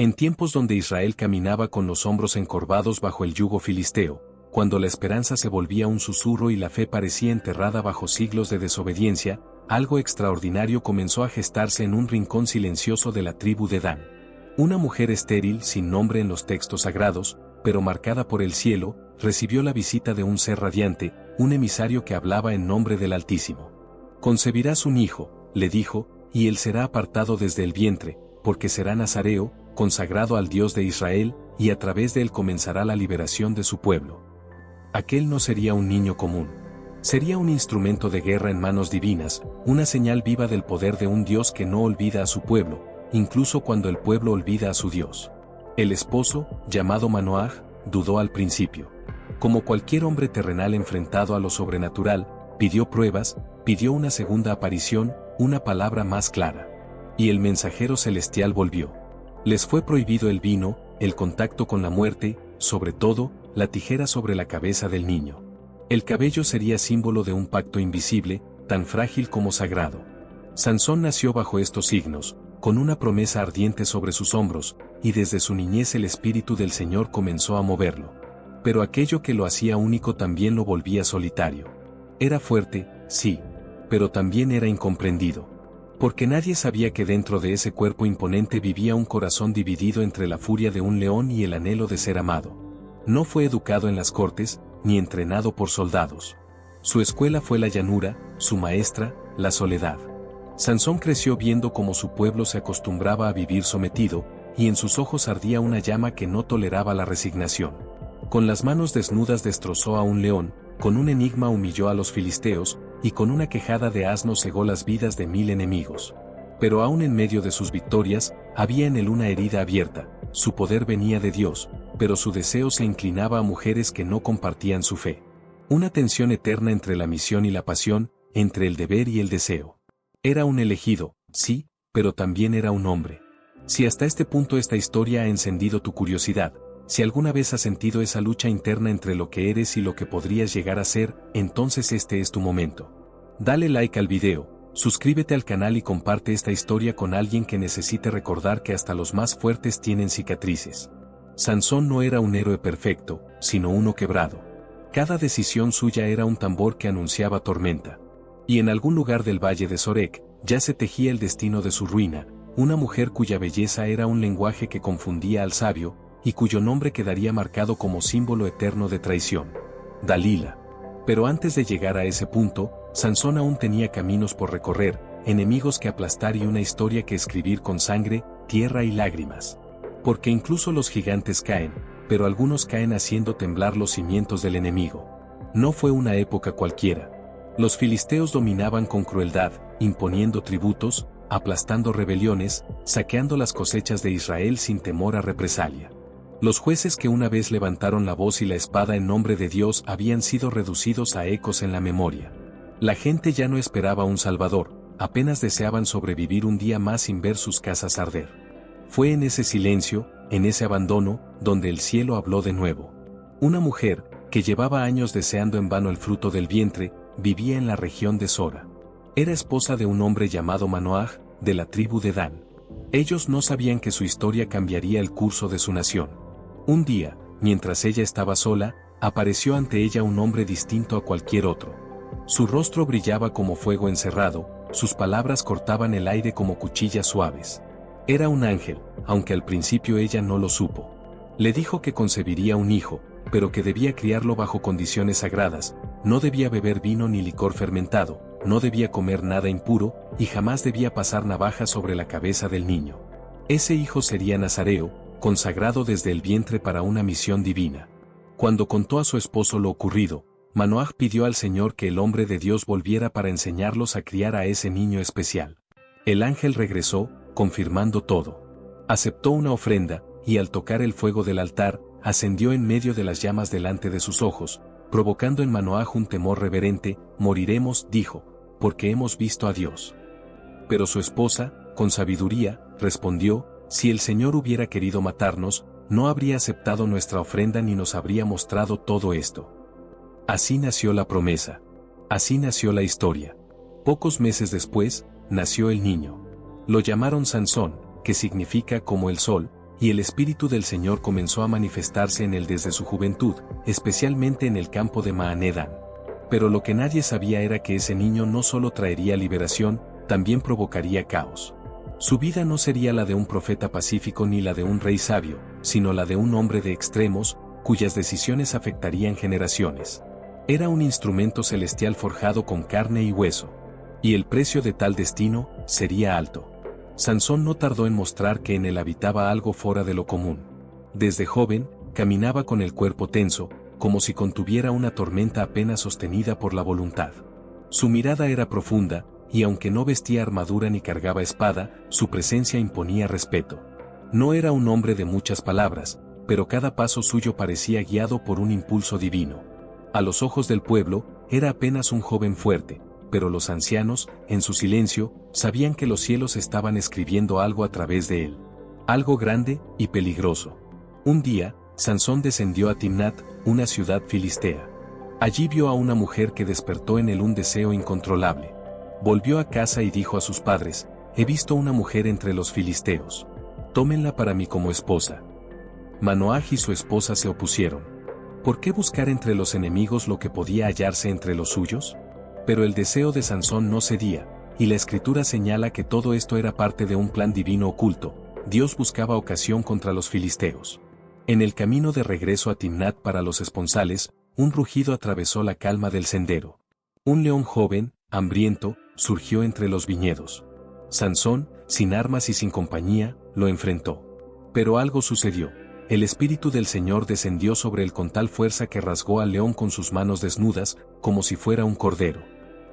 En tiempos donde Israel caminaba con los hombros encorvados bajo el yugo filisteo, cuando la esperanza se volvía un susurro y la fe parecía enterrada bajo siglos de desobediencia, algo extraordinario comenzó a gestarse en un rincón silencioso de la tribu de Dan. Una mujer estéril sin nombre en los textos sagrados, pero marcada por el cielo, recibió la visita de un ser radiante, un emisario que hablaba en nombre del Altísimo. Concebirás un hijo, le dijo, y él será apartado desde el vientre, porque será nazareo, consagrado al Dios de Israel, y a través de él comenzará la liberación de su pueblo. Aquel no sería un niño común. Sería un instrumento de guerra en manos divinas, una señal viva del poder de un Dios que no olvida a su pueblo, incluso cuando el pueblo olvida a su Dios. El esposo, llamado Manoaj, dudó al principio. Como cualquier hombre terrenal enfrentado a lo sobrenatural, pidió pruebas, pidió una segunda aparición, una palabra más clara. Y el mensajero celestial volvió. Les fue prohibido el vino, el contacto con la muerte, sobre todo, la tijera sobre la cabeza del niño. El cabello sería símbolo de un pacto invisible, tan frágil como sagrado. Sansón nació bajo estos signos, con una promesa ardiente sobre sus hombros, y desde su niñez el espíritu del Señor comenzó a moverlo. Pero aquello que lo hacía único también lo volvía solitario. Era fuerte, sí, pero también era incomprendido. Porque nadie sabía que dentro de ese cuerpo imponente vivía un corazón dividido entre la furia de un león y el anhelo de ser amado. No fue educado en las cortes, ni entrenado por soldados. Su escuela fue la llanura, su maestra, la soledad. Sansón creció viendo cómo su pueblo se acostumbraba a vivir sometido, y en sus ojos ardía una llama que no toleraba la resignación. Con las manos desnudas destrozó a un león, con un enigma humilló a los filisteos, y con una quejada de asno cegó las vidas de 1000 enemigos. Pero aún en medio de sus victorias, había en él una herida abierta. Su poder venía de Dios, pero su deseo se inclinaba a mujeres que no compartían su fe. Una tensión eterna entre la misión y la pasión, entre el deber y el deseo. Era un elegido, sí, pero también era un hombre. Si hasta este punto esta historia ha encendido tu curiosidad, si alguna vez has sentido esa lucha interna entre lo que eres y lo que podrías llegar a ser, entonces este es tu momento. Dale like al video, suscríbete al canal y comparte esta historia con alguien que necesite recordar que hasta los más fuertes tienen cicatrices. Sansón no era un héroe perfecto, sino uno quebrado. Cada decisión suya era un tambor que anunciaba tormenta. Y en algún lugar del valle de Sorek, ya se tejía el destino de su ruina, una mujer cuya belleza era un lenguaje que confundía al sabio, y cuyo nombre quedaría marcado como símbolo eterno de traición. Dalila. Pero antes de llegar a ese punto, Sansón aún tenía caminos por recorrer, enemigos que aplastar y una historia que escribir con sangre, tierra y lágrimas. Porque incluso los gigantes caen, pero algunos caen haciendo temblar los cimientos del enemigo. No fue una época cualquiera. Los filisteos dominaban con crueldad, imponiendo tributos, aplastando rebeliones, saqueando las cosechas de Israel sin temor a represalia. Los jueces que una vez levantaron la voz y la espada en nombre de Dios habían sido reducidos a ecos en la memoria. La gente ya no esperaba un salvador, apenas deseaban sobrevivir un día más sin ver sus casas arder. Fue en ese silencio, en ese abandono, donde el cielo habló de nuevo. Una mujer, que llevaba años deseando en vano el fruto del vientre, vivía en la región de Sora. Era esposa de un hombre llamado Manoaj, de la tribu de Dan. Ellos no sabían que su historia cambiaría el curso de su nación. Un día, mientras ella estaba sola, apareció ante ella un hombre distinto a cualquier otro. Su rostro brillaba como fuego encerrado, sus palabras cortaban el aire como cuchillas suaves. Era un ángel, aunque al principio ella no lo supo. Le dijo que concebiría un hijo, pero que debía criarlo bajo condiciones sagradas, no debía beber vino ni licor fermentado, no debía comer nada impuro, y jamás debía pasar navaja sobre la cabeza del niño. Ese hijo sería nazareo, consagrado desde el vientre para una misión divina. Cuando contó a su esposo lo ocurrido, Manoaj pidió al Señor que el hombre de Dios volviera para enseñarlos a criar a ese niño especial. El ángel regresó, confirmando todo. Aceptó una ofrenda, y al tocar el fuego del altar, ascendió en medio de las llamas delante de sus ojos, provocando en Manoaj un temor reverente. Moriremos, dijo, porque hemos visto a Dios. Pero su esposa, con sabiduría, respondió, si el Señor hubiera querido matarnos, no habría aceptado nuestra ofrenda ni nos habría mostrado todo esto. Así nació la promesa. Así nació la historia. Pocos meses después, nació el niño. Lo llamaron Sansón, que significa como el sol, y el Espíritu del Señor comenzó a manifestarse en él desde su juventud, especialmente en el campo de Mahanedán. Pero lo que nadie sabía era que ese niño no solo traería liberación, también provocaría caos. Su vida no sería la de un profeta pacífico ni la de un rey sabio, sino la de un hombre de extremos, cuyas decisiones afectarían generaciones. Era un instrumento celestial forjado con carne y hueso. Y el precio de tal destino sería alto. Sansón no tardó en mostrar que en él habitaba algo fuera de lo común. Desde joven, caminaba con el cuerpo tenso, como si contuviera una tormenta apenas sostenida por la voluntad. Su mirada era profunda, y aunque no vestía armadura ni cargaba espada, su presencia imponía respeto. No era un hombre de muchas palabras, pero cada paso suyo parecía guiado por un impulso divino. A los ojos del pueblo, era apenas un joven fuerte, pero los ancianos, en su silencio, sabían que los cielos estaban escribiendo algo a través de él. Algo grande y peligroso. Un día, Sansón descendió a Timnat, una ciudad filistea. Allí vio a una mujer que despertó en él un deseo incontrolable. Volvió a casa y dijo a sus padres: «He visto una mujer entre los filisteos. Tómenla para mí como esposa». Manoaj y su esposa se opusieron. ¿Por qué buscar entre los enemigos lo que podía hallarse entre los suyos? Pero el deseo de Sansón no cedía, y la Escritura señala que todo esto era parte de un plan divino oculto. Dios buscaba ocasión contra los filisteos. En el camino de regreso a Timnat para los esponsales, un rugido atravesó la calma del sendero. Un león joven, hambriento, surgió entre los viñedos. Sansón, sin armas y sin compañía, lo enfrentó. Pero algo sucedió. El Espíritu del Señor descendió sobre él con tal fuerza que rasgó al león con sus manos desnudas, como si fuera un cordero.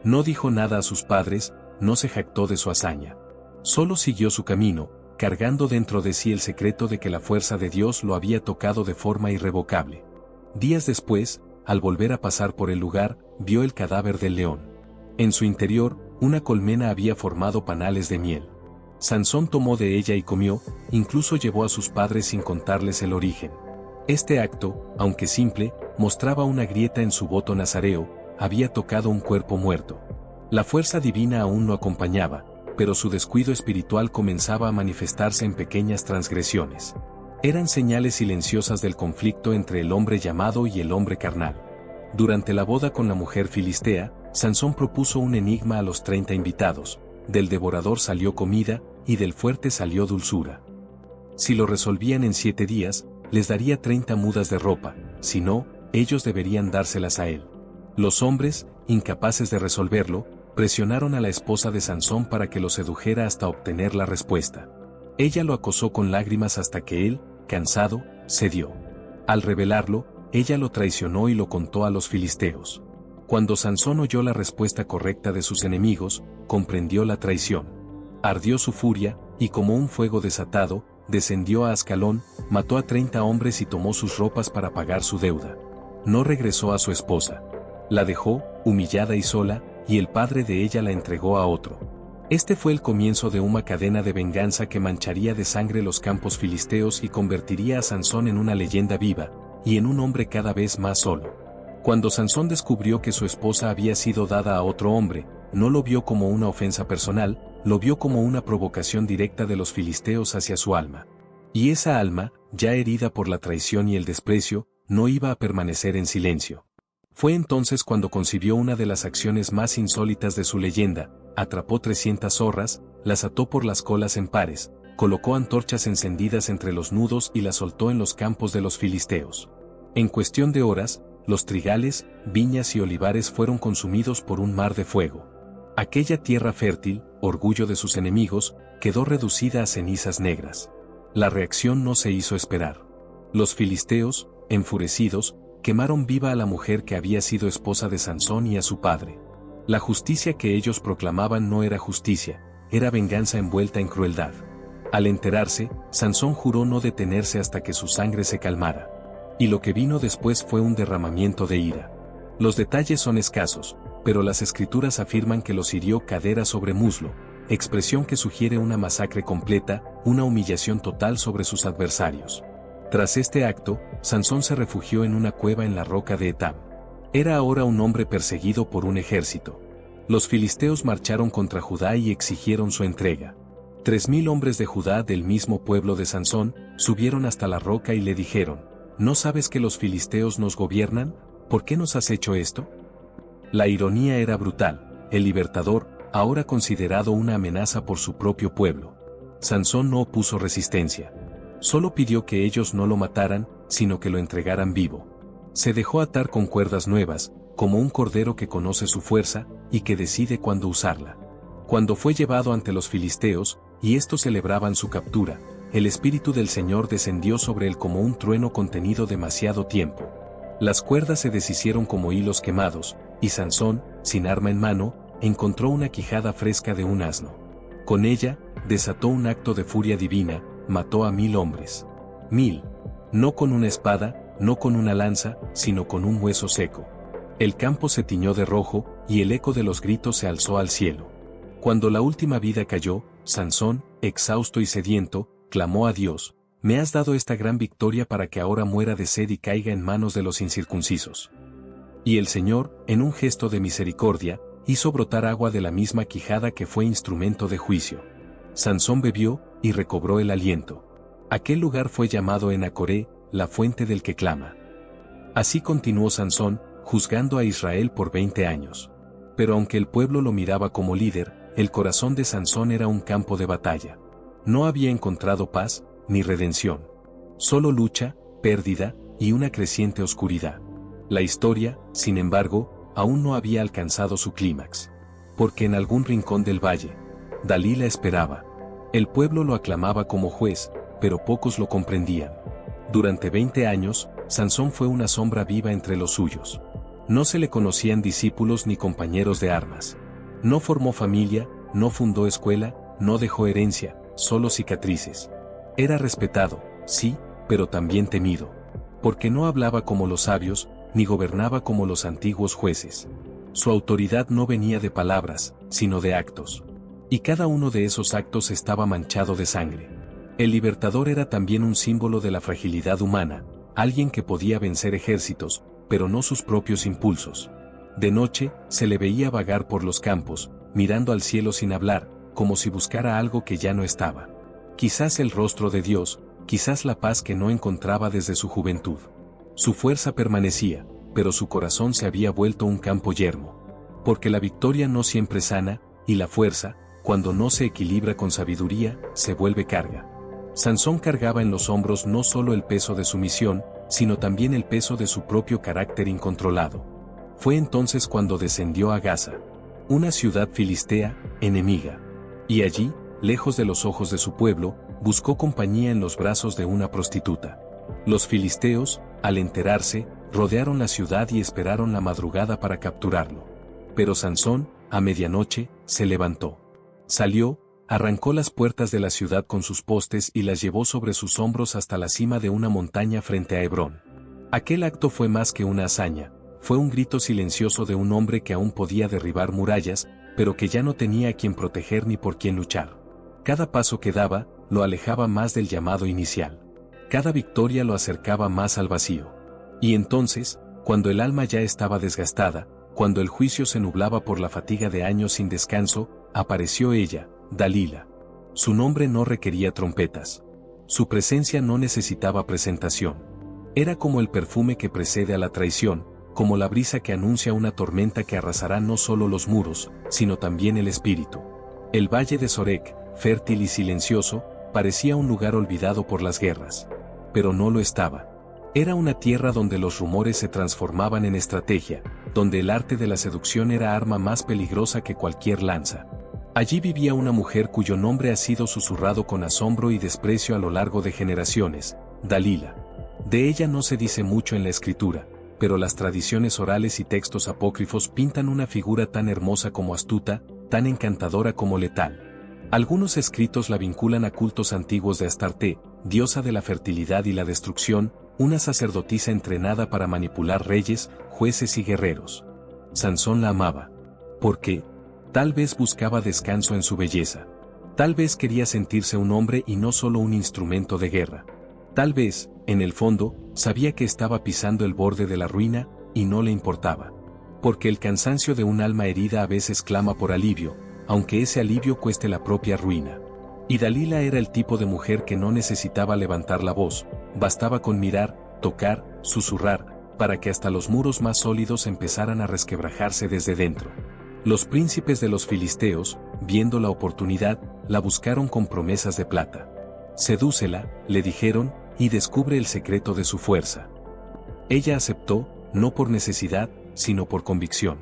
No dijo nada a sus padres, no se jactó de su hazaña. Solo siguió su camino, cargando dentro de sí el secreto de que la fuerza de Dios lo había tocado de forma irrevocable. Días después, al volver a pasar por el lugar, vio el cadáver del león. En su interior, una colmena había formado panales de miel. Sansón tomó de ella y comió, incluso llevó a sus padres sin contarles el origen. Este acto, aunque simple, mostraba una grieta en su voto nazareo, había tocado un cuerpo muerto. La fuerza divina aún lo acompañaba, pero su descuido espiritual comenzaba a manifestarse en pequeñas transgresiones. Eran señales silenciosas del conflicto entre el hombre llamado y el hombre carnal. Durante la boda con la mujer filistea, Sansón propuso un enigma a los 30 invitados. Del devorador salió comida, y del fuerte salió dulzura. Si lo resolvían en 7 días, les daría 30 mudas de ropa, si no, ellos deberían dárselas a él. Los hombres, incapaces de resolverlo, presionaron a la esposa de Sansón para que lo sedujera hasta obtener la respuesta. Ella lo acosó con lágrimas hasta que él, cansado, cedió. Al revelarlo, ella lo traicionó y lo contó a los filisteos. Cuando Sansón oyó la respuesta correcta de sus enemigos, comprendió la traición. Ardió su furia, y como un fuego desatado, descendió a Ascalón, mató a 30 hombres y tomó sus ropas para pagar su deuda. No regresó a su esposa. La dejó, humillada y sola, y el padre de ella la entregó a otro. Este fue el comienzo de una cadena de venganza que mancharía de sangre los campos filisteos y convertiría a Sansón en una leyenda viva, y en un hombre cada vez más solo. Cuando Sansón descubrió que su esposa había sido dada a otro hombre, no lo vio como una ofensa personal, lo vio como una provocación directa de los filisteos hacia su alma. Y esa alma, ya herida por la traición y el desprecio, no iba a permanecer en silencio. Fue entonces cuando concibió una de las acciones más insólitas de su leyenda: atrapó 300 zorras, las ató por las colas en pares, colocó antorchas encendidas entre los nudos y las soltó en los campos de los filisteos. En cuestión de horas, los trigales, viñas y olivares fueron consumidos por un mar de fuego. Aquella tierra fértil, orgullo de sus enemigos, quedó reducida a cenizas negras. La reacción no se hizo esperar. Los filisteos, enfurecidos, quemaron viva a la mujer que había sido esposa de Sansón y a su padre. La justicia que ellos proclamaban no era justicia, era venganza envuelta en crueldad. Al enterarse, Sansón juró no detenerse hasta que su sangre se calmara. Y lo que vino después fue un derramamiento de ira. Los detalles son escasos, pero las escrituras afirman que los hirió cadera sobre muslo, expresión que sugiere una masacre completa, una humillación total sobre sus adversarios. Tras este acto, Sansón se refugió en una cueva en la roca de Etam. Era ahora un hombre perseguido por un ejército. Los filisteos marcharon contra Judá y exigieron su entrega. 3000 hombres de Judá del mismo pueblo de Sansón, subieron hasta la roca y le dijeron, ¿no sabes que los filisteos nos gobiernan? ¿Por qué nos has hecho esto? La ironía era brutal, el libertador, ahora considerado una amenaza por su propio pueblo. Sansón no opuso resistencia. Solo pidió que ellos no lo mataran, sino que lo entregaran vivo. Se dejó atar con cuerdas nuevas, como un cordero que conoce su fuerza, y que decide cuándo usarla. Cuando fue llevado ante los filisteos, y estos celebraban su captura, el Espíritu del Señor descendió sobre él como un trueno contenido demasiado tiempo. Las cuerdas se deshicieron como hilos quemados, y Sansón, sin arma en mano, encontró una quijada fresca de un asno. Con ella, desató un acto de furia divina, mató a 1000 hombres. 1000. No con una espada, no con una lanza, sino con un hueso seco. El campo se tiñó de rojo, y el eco de los gritos se alzó al cielo. Cuando la última vida cayó, Sansón, exhausto y sediento, clamó a Dios, «Me has dado esta gran victoria para que ahora muera de sed y caiga en manos de los incircuncisos». Y el Señor, en un gesto de misericordia, hizo brotar agua de la misma quijada que fue instrumento de juicio. Sansón bebió, y recobró el aliento. Aquel lugar fue llamado Enacoré, la fuente del que clama. Así continuó Sansón, juzgando a Israel por 20 años. Pero aunque el pueblo lo miraba como líder, el corazón de Sansón era un campo de batalla. No había encontrado paz, ni redención. Solo lucha, pérdida, y una creciente oscuridad. La historia, sin embargo, aún no había alcanzado su clímax. Porque en algún rincón del valle, Dalila esperaba. El pueblo lo aclamaba como juez, pero pocos lo comprendían. Durante 20 años, Sansón fue una sombra viva entre los suyos. No se le conocían discípulos ni compañeros de armas. No formó familia, no fundó escuela, no dejó herencia, solo cicatrices. Era respetado, sí, pero también temido. Porque no hablaba como los sabios, ni gobernaba como los antiguos jueces. Su autoridad no venía de palabras, sino de actos. Y cada uno de esos actos estaba manchado de sangre. El libertador era también un símbolo de la fragilidad humana, alguien que podía vencer ejércitos, pero no sus propios impulsos. De noche, se le veía vagar por los campos, mirando al cielo sin hablar, como si buscara algo que ya no estaba. Quizás el rostro de Dios, quizás la paz que no encontraba desde su juventud. Su fuerza permanecía, pero su corazón se había vuelto un campo yermo. Porque la victoria no siempre sana, y la fuerza, cuando no se equilibra con sabiduría, se vuelve carga. Sansón cargaba en los hombros no solo el peso de su misión, sino también el peso de su propio carácter incontrolado. Fue entonces cuando descendió a Gaza, una ciudad filistea, enemiga. Y allí, lejos de los ojos de su pueblo, buscó compañía en los brazos de una prostituta. Los filisteos, al enterarse, rodearon la ciudad y esperaron la madrugada para capturarlo. Pero Sansón, a medianoche, se levantó. Salió, arrancó las puertas de la ciudad con sus postes y las llevó sobre sus hombros hasta la cima de una montaña frente a Hebrón. Aquel acto fue más que una hazaña, fue un grito silencioso de un hombre que aún podía derribar murallas, pero que ya no tenía a quien proteger ni por quien luchar. Cada paso que daba, lo alejaba más del llamado inicial. Cada victoria lo acercaba más al vacío. Y entonces, cuando el alma ya estaba desgastada, cuando el juicio se nublaba por la fatiga de años sin descanso, apareció ella, Dalila. Su nombre no requería trompetas. Su presencia no necesitaba presentación. Era como el perfume que precede a la traición, como la brisa que anuncia una tormenta que arrasará no solo los muros, sino también el espíritu. El valle de Sorek, fértil y silencioso, parecía un lugar olvidado por las guerras. Pero no lo estaba. Era una tierra donde los rumores se transformaban en estrategia, donde el arte de la seducción era arma más peligrosa que cualquier lanza. Allí vivía una mujer cuyo nombre ha sido susurrado con asombro y desprecio a lo largo de generaciones, Dalila. De ella no se dice mucho en la escritura, pero las tradiciones orales y textos apócrifos pintan una figura tan hermosa como astuta, tan encantadora como letal. Algunos escritos la vinculan a cultos antiguos de Astarte, diosa de la fertilidad y la destrucción, una sacerdotisa entrenada para manipular reyes, jueces y guerreros. Sansón la amaba. ¿Por qué? Tal vez buscaba descanso en su belleza. Tal vez quería sentirse un hombre y no solo un instrumento de guerra. Tal vez, en el fondo, sabía que estaba pisando el borde de la ruina, y no le importaba. Porque el cansancio de un alma herida a veces clama por alivio, aunque ese alivio cueste la propia ruina. Y Dalila era el tipo de mujer que no necesitaba levantar la voz, bastaba con mirar, tocar, susurrar, para que hasta los muros más sólidos empezaran a resquebrajarse desde dentro. Los príncipes de los filisteos, viendo la oportunidad, la buscaron con promesas de plata. Sedúcela, le dijeron, y descubre el secreto de su fuerza. Ella aceptó, no por necesidad, sino por convicción.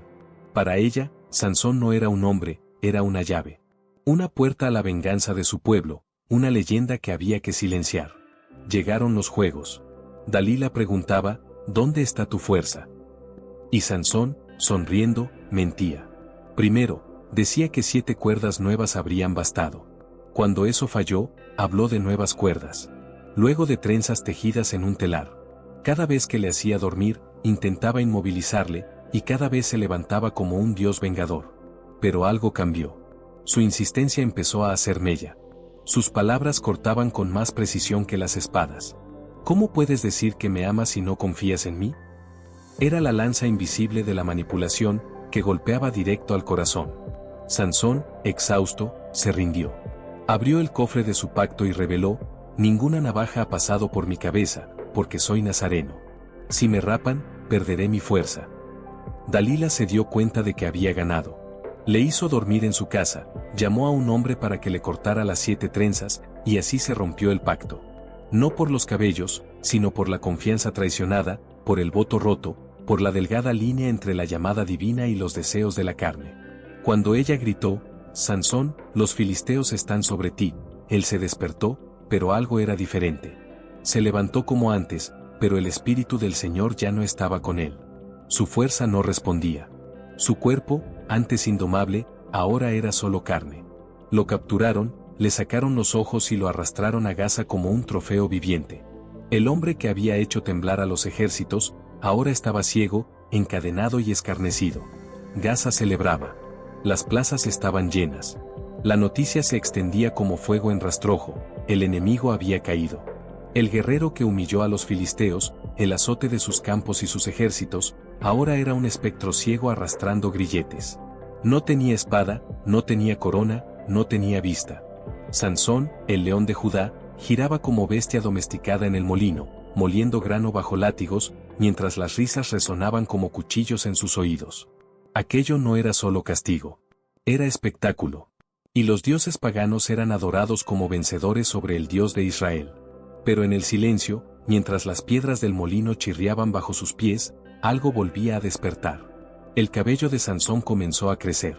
Para ella, Sansón no era un hombre, era una llave. Una puerta a la venganza de su pueblo, una leyenda que había que silenciar. Llegaron los juegos. Dalila preguntaba, ¿dónde está tu fuerza? Y Sansón, sonriendo, mentía. Primero, decía que 7 cuerdas nuevas habrían bastado. Cuando eso falló, habló de nuevas cuerdas. Luego de trenzas tejidas en un telar. Cada vez que le hacía dormir, intentaba inmovilizarle, y cada vez se levantaba como un dios vengador. Pero algo cambió. Su insistencia empezó a hacer mella. Sus palabras cortaban con más precisión que las espadas. ¿Cómo puedes decir que me amas si no confías en mí? Era la lanza invisible de la manipulación, que golpeaba directo al corazón. Sansón, exhausto, se rindió. Abrió el cofre de su pacto y reveló, ninguna navaja ha pasado por mi cabeza, porque soy nazareno. Si me rapan, perderé mi fuerza. Dalila se dio cuenta de que había ganado. Le hizo dormir en su casa, llamó a un hombre para que le cortara las 7 trenzas, y así se rompió el pacto. No por los cabellos, sino por la confianza traicionada, por el voto roto, por la delgada línea entre la llamada divina y los deseos de la carne. Cuando ella gritó, Sansón, los filisteos están sobre ti, él se despertó, pero algo era diferente. Se levantó como antes, pero el espíritu del Señor ya no estaba con él. Su fuerza no respondía. Su cuerpo, antes indomable, ahora era solo carne. Lo capturaron, le sacaron los ojos y lo arrastraron a Gaza como un trofeo viviente. El hombre que había hecho temblar a los ejércitos, ahora estaba ciego, encadenado y escarnecido. Gaza celebraba. Las plazas estaban llenas. La noticia se extendía como fuego en rastrojo, el enemigo había caído. El guerrero que humilló a los filisteos, el azote de sus campos y sus ejércitos, ahora era un espectro ciego arrastrando grilletes. No tenía espada, no tenía corona, no tenía vista. Sansón, el león de Judá, giraba como bestia domesticada en el molino, moliendo grano bajo látigos, mientras las risas resonaban como cuchillos en sus oídos. Aquello no era solo castigo. Era espectáculo. Y los dioses paganos eran adorados como vencedores sobre el Dios de Israel. Pero en el silencio, mientras las piedras del molino chirriaban bajo sus pies, algo volvía a despertar. El cabello de Sansón comenzó a crecer.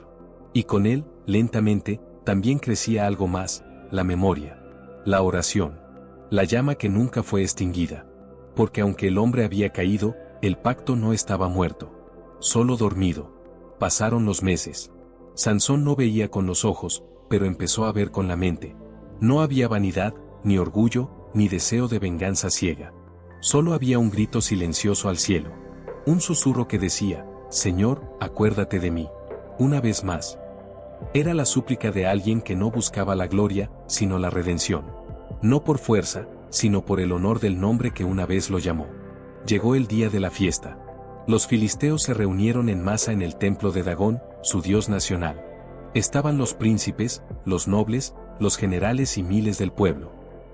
Y con él, lentamente, también crecía algo más, la memoria. La oración. La llama que nunca fue extinguida. Porque aunque el hombre había caído, el pacto no estaba muerto. Solo dormido. Pasaron los meses. Sansón no veía con los ojos, pero empezó a ver con la mente. No había vanidad, ni orgullo, ni deseo de venganza ciega. Solo había un grito silencioso al cielo. Un susurro que decía, Señor, acuérdate de mí. Una vez más. Era la súplica de alguien que no buscaba la gloria, sino la redención. No por fuerza, sino por el honor del nombre que una vez lo llamó. Llegó el día de la fiesta. Los filisteos se reunieron en masa en el templo de Dagón, su dios nacional. Estaban los príncipes, los nobles, los generales y miles del pueblo.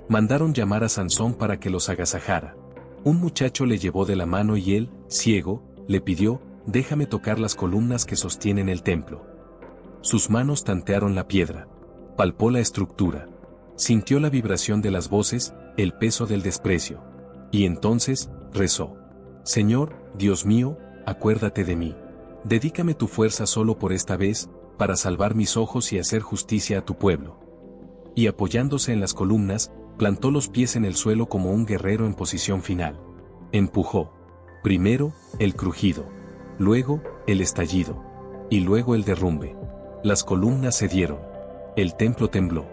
Mandaron llamar a Sansón para que los agasajara. Un muchacho le llevó de la mano y él, ciego, le pidió, déjame tocar las columnas que sostienen el templo. Sus manos tantearon la piedra. Palpó la estructura. Sintió la vibración de las voces, el peso del desprecio. Y entonces, rezó. Señor, Dios mío, acuérdate de mí. Dedícame tu fuerza solo por esta vez, para salvar mis ojos y hacer justicia a tu pueblo. Y apoyándose en las columnas, plantó los pies en el suelo como un guerrero en posición final. Empujó. Primero, el crujido. Luego, el estallido. Y luego el derrumbe. Las columnas cedieron. El templo tembló.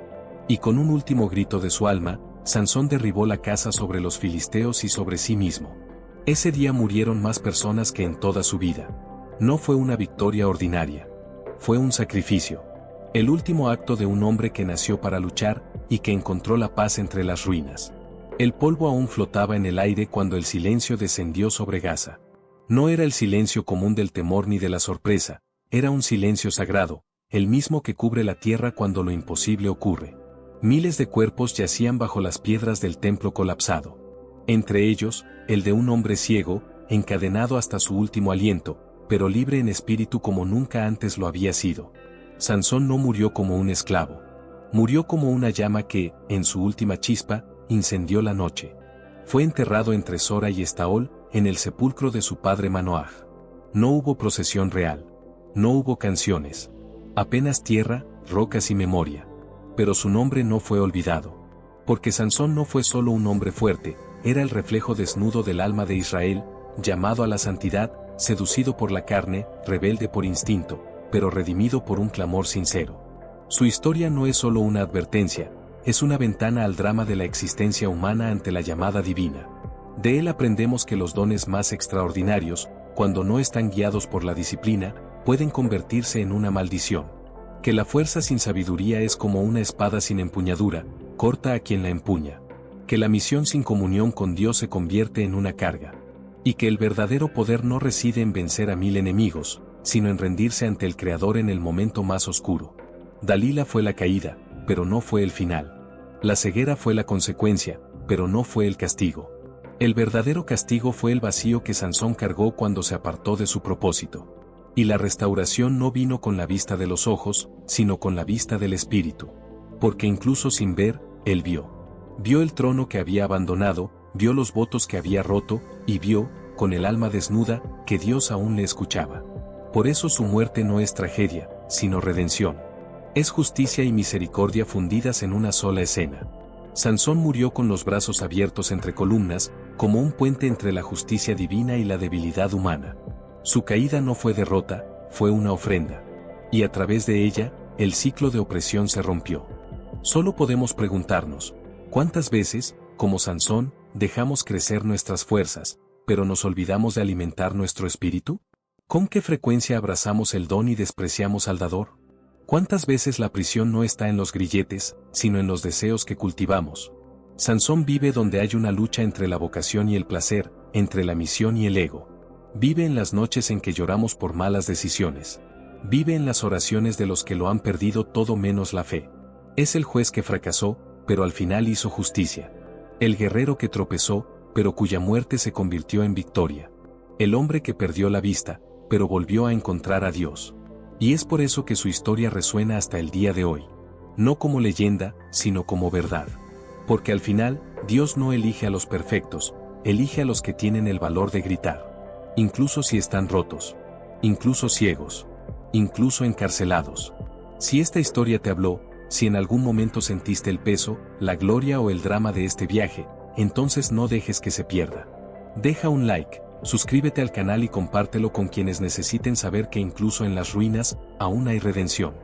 Y con un último grito de su alma, Sansón derribó la casa sobre los filisteos y sobre sí mismo. Ese día murieron más personas que en toda su vida. No fue una victoria ordinaria. Fue un sacrificio. El último acto de un hombre que nació para luchar y que encontró la paz entre las ruinas. El polvo aún flotaba en el aire cuando el silencio descendió sobre Gaza. No era el silencio común del temor ni de la sorpresa, era un silencio sagrado, el mismo que cubre la tierra cuando lo imposible ocurre. Miles de cuerpos yacían bajo las piedras del templo colapsado. Entre ellos, el de un hombre ciego, encadenado hasta su último aliento, pero libre en espíritu como nunca antes lo había sido. Sansón no murió como un esclavo. Murió como una llama que, en su última chispa, incendió la noche. Fue enterrado entre Sora y Estaol, en el sepulcro de su padre Manoaj. No hubo procesión real. No hubo canciones. Apenas tierra, rocas y memoria. Pero su nombre no fue olvidado. Porque Sansón no fue solo un hombre fuerte, era el reflejo desnudo del alma de Israel, llamado a la santidad, seducido por la carne, rebelde por instinto, pero redimido por un clamor sincero. Su historia no es solo una advertencia, es una ventana al drama de la existencia humana ante la llamada divina. De él aprendemos que los dones más extraordinarios, cuando no están guiados por la disciplina, pueden convertirse en una maldición. Que la fuerza sin sabiduría es como una espada sin empuñadura, corta a quien la empuña. Que la misión sin comunión con Dios se convierte en una carga. Y que el verdadero poder no reside en vencer a 1000 enemigos, sino en rendirse ante el Creador en el momento más oscuro. Dalila fue la caída, pero no fue el final. La ceguera fue la consecuencia, pero no fue el castigo. El verdadero castigo fue el vacío que Sansón cargó cuando se apartó de su propósito. Y la restauración no vino con la vista de los ojos, sino con la vista del espíritu. Porque incluso sin ver, él vio. Vio el trono que había abandonado, vio los votos que había roto, y vio, con el alma desnuda, que Dios aún le escuchaba. Por eso su muerte no es tragedia, sino redención. Es justicia y misericordia fundidas en una sola escena. Sansón murió con los brazos abiertos entre columnas, como un puente entre la justicia divina y la debilidad humana. Su caída no fue derrota, fue una ofrenda. Y a través de ella, el ciclo de opresión se rompió. Solo podemos preguntarnos, ¿cuántas veces, como Sansón, dejamos crecer nuestras fuerzas, pero nos olvidamos de alimentar nuestro espíritu? ¿Con qué frecuencia abrazamos el don y despreciamos al dador? ¿Cuántas veces la prisión no está en los grilletes, sino en los deseos que cultivamos? Sansón vive donde hay una lucha entre la vocación y el placer, entre la misión y el ego. Vive en las noches en que lloramos por malas decisiones. Vive en las oraciones de los que lo han perdido todo menos la fe. Es el juez que fracasó, pero al final hizo justicia. El guerrero que tropezó, pero cuya muerte se convirtió en victoria. El hombre que perdió la vista, pero volvió a encontrar a Dios. Y es por eso que su historia resuena hasta el día de hoy. No como leyenda, sino como verdad. Porque al final, Dios no elige a los perfectos, elige a los que tienen el valor de gritar. Incluso si están rotos. Incluso ciegos. Incluso encarcelados. Si esta historia te habló, si en algún momento sentiste el peso, la gloria o el drama de este viaje, entonces no dejes que se pierda. Deja un like, suscríbete al canal y compártelo con quienes necesiten saber que incluso en las ruinas, aún hay redención.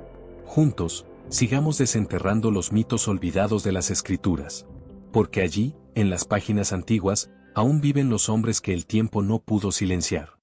Juntos, sigamos desenterrando los mitos olvidados de las Escrituras. Porque allí, en las páginas antiguas, aún viven los hombres que el tiempo no pudo silenciar.